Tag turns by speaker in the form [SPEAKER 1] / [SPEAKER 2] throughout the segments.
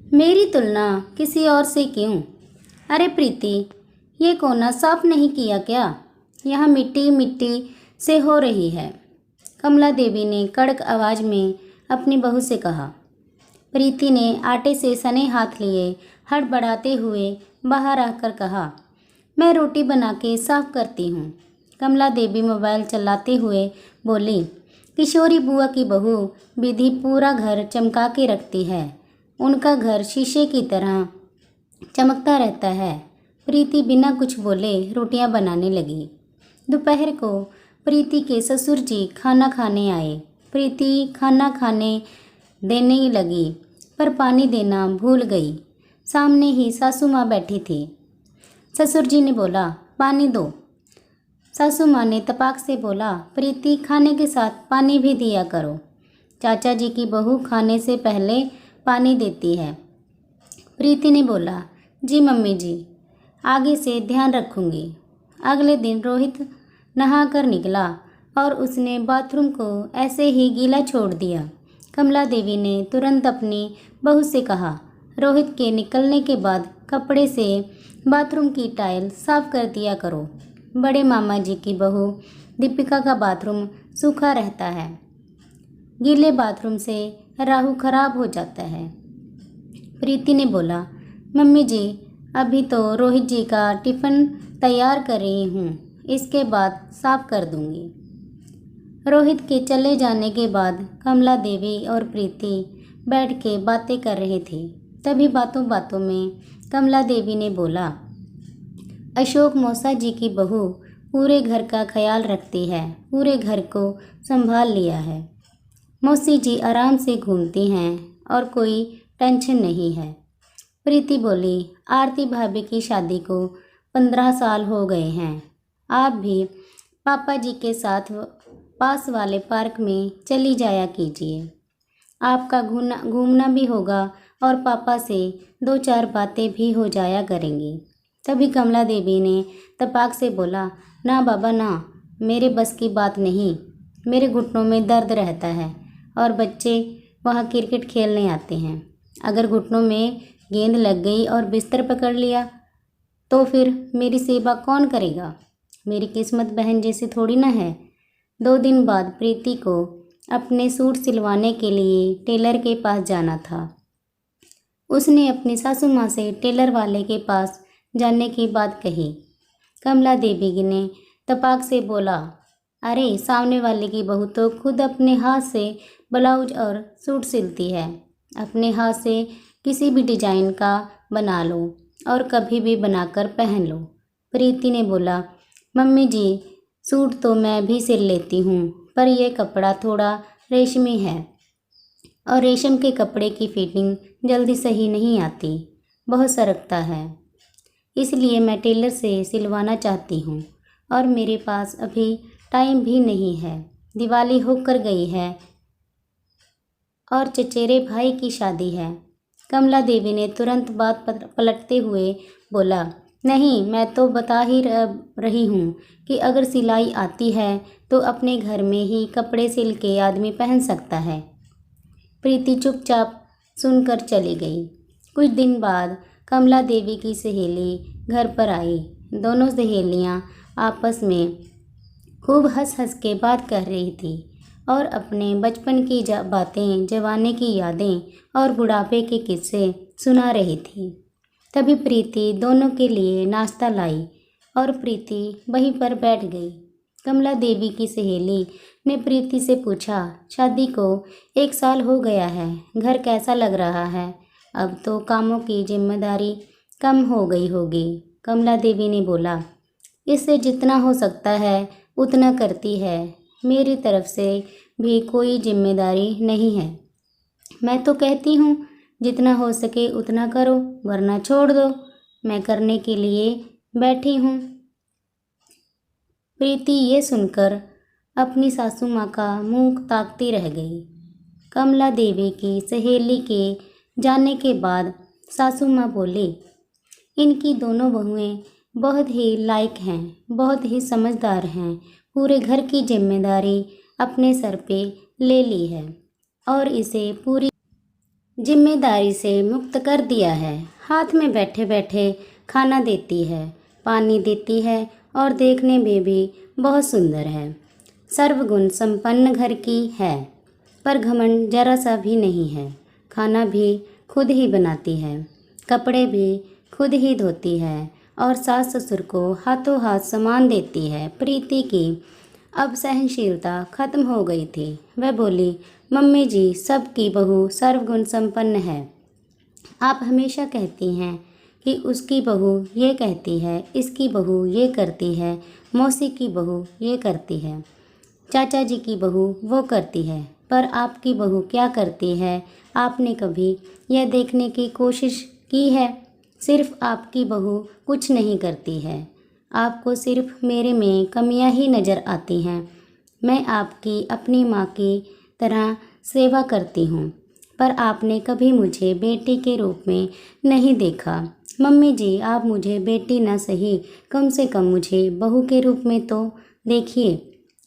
[SPEAKER 1] मेरी तुलना किसी और से क्यों? अरे प्रीति, ये कोना साफ नहीं किया क्या? यहाँ मिट्टी मिट्टी से हो रही है। कमला देवी ने कड़क आवाज में अपनी बहू से कहा। प्रीति ने आटे से सने हाथ लिए हड़बड़ाते हुए बाहर आकर कहा, मैं रोटी बना के साफ करती हूँ। कमला देवी मोबाइल चलाते हुए बोली, किशोरी बुआ की बहू विधि पूरा घर चमका के रखती है। उनका घर शीशे की तरह चमकता रहता है। प्रीति बिना कुछ बोले रोटियां बनाने लगी। दोपहर को प्रीति के ससुर जी खाना खाने आए। प्रीति खाना खाने देने लगी पर पानी देना भूल गई। सामने ही सासू माँ बैठी थी। ससुर जी ने बोला, पानी दो। सासू माँ ने तपाक से बोला, प्रीति खाने के साथ पानी भी दिया करो। चाचा जी की बहू खाने से पहले पानी देती है। प्रीति ने बोला, जी मम्मी जी, आगे से ध्यान रखूंगी। अगले दिन रोहित नहाकर निकला और उसने बाथरूम को ऐसे ही गीला छोड़ दिया। कमला देवी ने तुरंत अपनी बहू से कहा, रोहित के निकलने के बाद कपड़े से बाथरूम की टाइल साफ कर दिया करो। बड़े मामा जी की बहू दीपिका का बाथरूम सूखा रहता है। गीले बाथरूम से राहु खराब हो जाता है। प्रीति ने बोला, मम्मी जी, अभी तो रोहित जी का टिफ़िन तैयार कर रही हूँ, इसके बाद साफ कर दूँगी। रोहित के चले जाने के बाद कमला देवी और प्रीति बैठ के बातें कर रहे थे। तभी बातों बातों में कमला देवी ने बोला, अशोक मौसा जी की बहू पूरे घर का ख्याल रखती है, पूरे घर को संभाल लिया है। मौसी जी आराम से घूमती हैं और कोई टेंशन नहीं है। प्रीति बोली, आरती भाभी की शादी को 15 साल हो गए हैं। आप भी पापा जी के साथ पास वाले पार्क में चली जाया कीजिए। आपका घूमना भी होगा और पापा से 2-4 बातें भी हो जाया करेंगी। तभी कमला देवी ने तपाक से बोला, ना बाबा ना, मेरे बस की बात नहीं। मेरे घुटनों में दर्द रहता है और बच्चे वहाँ क्रिकेट खेलने आते हैं। अगर घुटनों में गेंद लग गई और बिस्तर पकड़ लिया तो फिर मेरी सेवा कौन करेगा? मेरी किस्मत बहन जैसी थोड़ी ना है। 2 दिन बाद प्रीति को अपने सूट सिलवाने के लिए टेलर के पास जाना था। उसने अपनी सासू माँ से टेलर वाले के पास जाने की बात कही। कमला देवी ने तपाक से बोला, अरे सामने वाले की बहू तो खुद अपने हाथ से ब्लाउज और सूट सिलती है। अपने हाथ से किसी भी डिजाइन का बना लो और कभी भी बनाकर पहन लो। प्रीति ने बोला, मम्मी जी, सूट तो मैं भी सिल लेती हूँ, पर यह कपड़ा थोड़ा रेशमी है और रेशम के कपड़े की फिटिंग जल्दी सही नहीं आती, बहुत सरकता है। इसलिए मैं टेलर से सिलवाना चाहती हूँ और मेरे पास अभी टाइम भी नहीं है। दिवाली होकर गई है और चचेरे भाई की शादी है। कमला देवी ने तुरंत बात पलटते हुए बोला, नहीं, मैं तो बता ही रही हूँ कि अगर सिलाई आती है तो अपने घर में ही कपड़े सिल के आदमी पहन सकता है। प्रीति चुपचाप सुनकर चली गई। कुछ दिन बाद कमला देवी की सहेली घर पर आई। दोनों सहेलियाँ आपस में खूब हंस हंस के बात कर रही थी और अपने बचपन की बातें, जवानी की यादें और बुढ़ापे के किस्से सुना रही थी। तभी प्रीति दोनों के लिए नाश्ता लाई और प्रीति वहीं पर बैठ गई। कमला देवी की सहेली ने प्रीति से पूछा, शादी को 1 साल हो गया है, घर कैसा लग रहा है? अब तो कामों की जिम्मेदारी कम हो गई होगी। कमला देवी ने बोला, इससे जितना हो सकता है उतना करती है। मेरी तरफ से भी कोई जिम्मेदारी नहीं है। मैं तो कहती हूँ जितना हो सके उतना करो, वरना छोड़ दो। मैं करने के लिए बैठी हूँ। प्रीति ये सुनकर अपनी सासू माँ का मुंह ताकती रह गई। कमला देवी की सहेली के जाने के बाद सासू माँ बोली, इनकी दोनों बहुएं बहुत ही लायक हैं, बहुत ही समझदार हैं। पूरे घर की जिम्मेदारी अपने सर पे ले ली है और इसे पूरी जिम्मेदारी से मुक्त कर दिया है। हाथ में बैठे बैठे खाना देती है, पानी देती है और देखने में भी बहुत सुंदर है। सर्वगुण संपन्न घर की है, पर घमंड जरा सा भी नहीं है। खाना भी खुद ही बनाती है, कपड़े भी खुद ही धोती है और सास ससुर को हाथों हाथ सामान देती है। प्रीति की अब सहनशीलता खत्म हो गई थी। वह बोली, मम्मी जी, सबकी बहू सर्वगुण संपन्न है। आप हमेशा कहती हैं कि उसकी बहू ये कहती है, इसकी बहू ये करती है, मौसी की बहू ये करती है, चाचा जी की बहू वो करती है, पर आपकी बहू क्या करती है? आपने कभी यह देखने की कोशिश की है? सिर्फ आपकी बहू कुछ नहीं करती है। आपको सिर्फ मेरे में कमियां ही नज़र आती हैं। मैं आपकी अपनी माँ की तरह सेवा करती हूँ, पर आपने कभी मुझे बेटी के रूप में नहीं देखा। मम्मी जी, आप मुझे बेटी ना सही, कम से कम मुझे बहू के रूप में तो देखिए।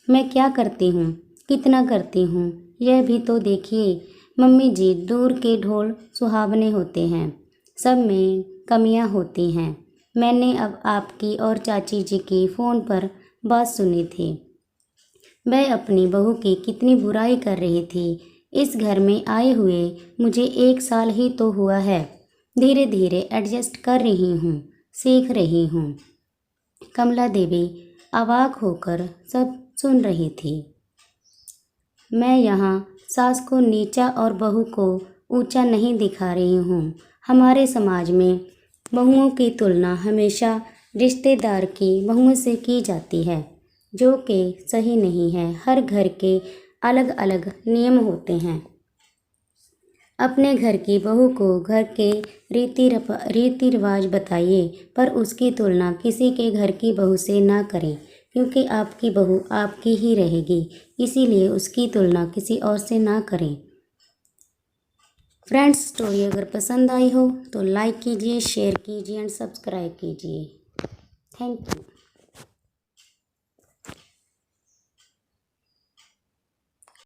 [SPEAKER 1] मैं क्या करती हूँ, कितना करती हूँ, यह भी तो देखिए। मम्मी जी, दूर के ढोल सुहावने होते हैं, सब में कमियाँ होती हैं। मैंने अब आपकी और चाची जी की फ़ोन पर बात सुनी थी। वह अपनी बहू की कितनी बुराई कर रही थी। इस घर में आए हुए मुझे 1 साल ही तो हुआ है। धीरे धीरे एडजस्ट कर रही हूँ, सीख रही हूँ। कमला देवी अवाक होकर सब सुन रही थी। मैं यहाँ सास को नीचा और बहू को ऊंचा नहीं दिखा रही हूँ। हमारे समाज में बहुओं की तुलना हमेशा रिश्तेदार की बहुओं से की जाती है, जो कि सही नहीं है। हर घर के अलग अलग नियम होते हैं। अपने घर की बहू को घर के रीति रिवाज बताइए, पर उसकी तुलना किसी के घर की बहू से ना करें, क्योंकि आपकी बहू आपकी ही रहेगी। इसीलिए उसकी तुलना किसी और से ना करें। फ्रेंड्स, स्टोरी अगर पसंद आई हो तो लाइक कीजिए, शेयर कीजिए एंड सब्सक्राइब कीजिए। Thank you.